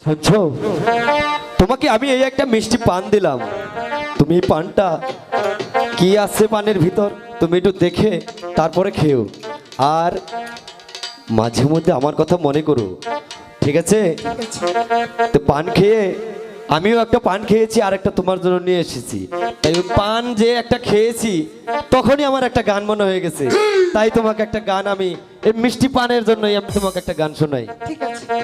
শুনছো, তোমাকে আমি এই একটা মিষ্টি পান দিলাম, তুমি এই পানটা কি আছে পানের ভিতর তুমি একটু দেখে তারপরে খেও, আর মাঝে মধ্যে আমার কথা মনে করো, ঠিক আছে? তো পান খেয়ে, আমিও একটা পান খেয়েছি আর একটা তোমার জন্য নিয়ে এসেছি, তাই ওই পান যে একটা খেয়েছি তখনই আমার একটা গান মনে হয়ে গেছে, তাই তোমাকে একটা গান, আমি এই মিষ্টি পানের জন্যই আমি তোমাকে একটা গান শোনাই। ঠিক আছে।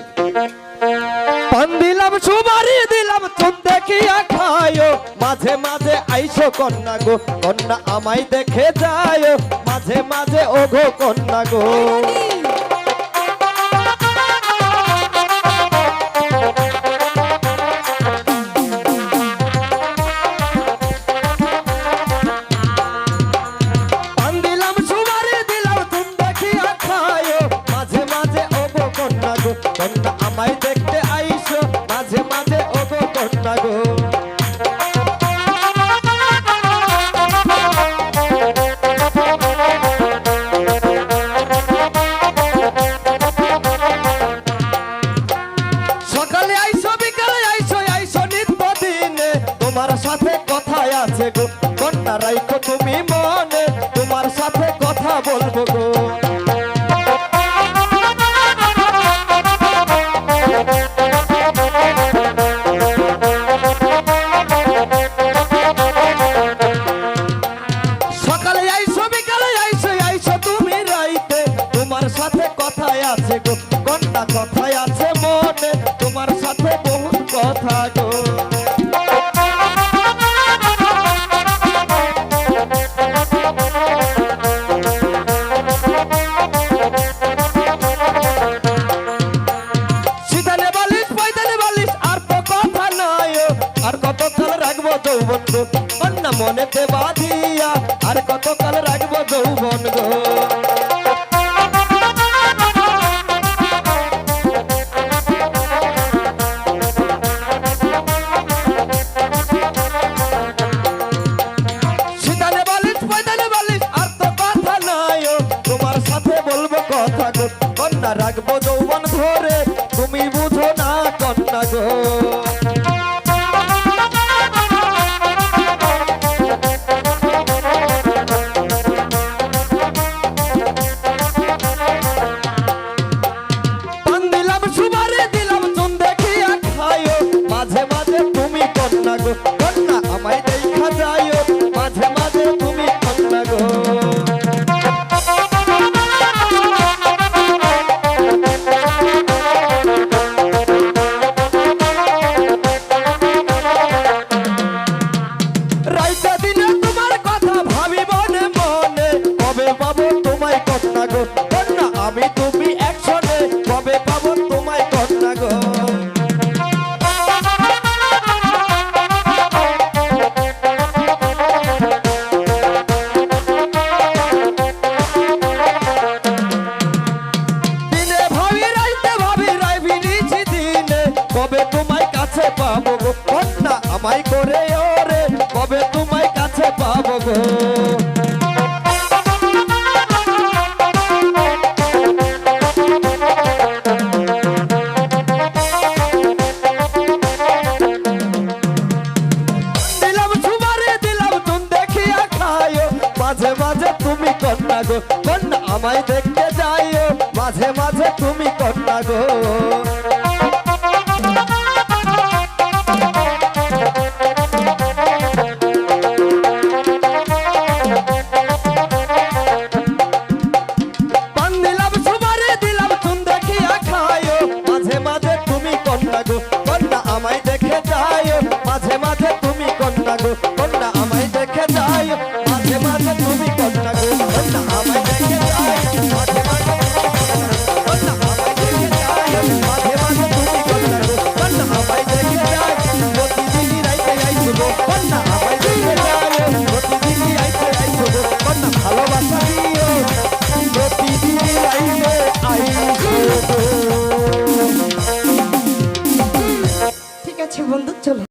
পান দিলাম সুমারি দিলাম চোখ দেখিয়া খায়ো, মাঝে মাঝে আইসো কন্যা গো, কন্যা আমায় দেখে যায়, মাঝে মাঝে ওগো কন্যা গো। পান দিলাম সুমারি দিলাম চোখ দেখিয়া খায়ো, মাঝে মাঝে ওগো কন্যা গো, কন্যা আমায় দেখতে আইসো, মাঝে মাঝে ওগো কন্যা গো। সকালে আইসো বিকালে আইসো, আইসো নিত্য দিনে, তোমার সাথে কথাই আছে গো, কন্যা রাইখো তুমি মনে, তোমার সাথে কথা বলবো গো। সকালে আইসো বিকালে আইসো, আইসো তুমি রাইতে, তোমার সাথে কথাই আছে গো, কন্যা কথাই আছে মনে, তোমার সাথে বহুত কথা গো। সিধানে বালিশ পয়তালে বালিশ আর তো কথা নয়, আর কতকাল রাখবো যৌবন গো, কন্যা মনেতে বাঁধিয়া, আর কতকাল রাখবো যৌবন গো। সিধানে বালিশ পয়তালে বালিশ আর তো কথা নয়, তোমার সাথে বলবো কথা গো, কন্যা রাখবো যৌবন ধরে, তুমি বুঝো না কন্যা গো। পান দিলাম সুমারি দিলাম চুন দেখিয়া খায়ো, মাঝে মাঝে তুমি কন্যা গো, কন্যা আমায় দেখা যায়ও, মাঝে মাঝে তুমি কন্যা গো। রাইতে দিনে তোমার কথা ভাবি মনে মনে, কবে পাবো তোমায় কন্যা গো, কন্যা আমি তুমি একসঙ্গে, কবে পাবো তোমায় কন্যা গো। দিনে ভাবি রাইতে ভাবি রাইবি নিছি দিনে, কবে তোমায় কাছে পাবো গো, কন্যা আমায় করে ওরে, কবে তোমায় কাছে পাবো গো। দিলাম সুমারি দিলাম চুন দেখিয়া খায়ো, মাঝে মাঝে তুমি কন্যা গো, কন্যা আমায় দেখতে যাইও, মাঝে মাঝে তুমি কন্যা গো।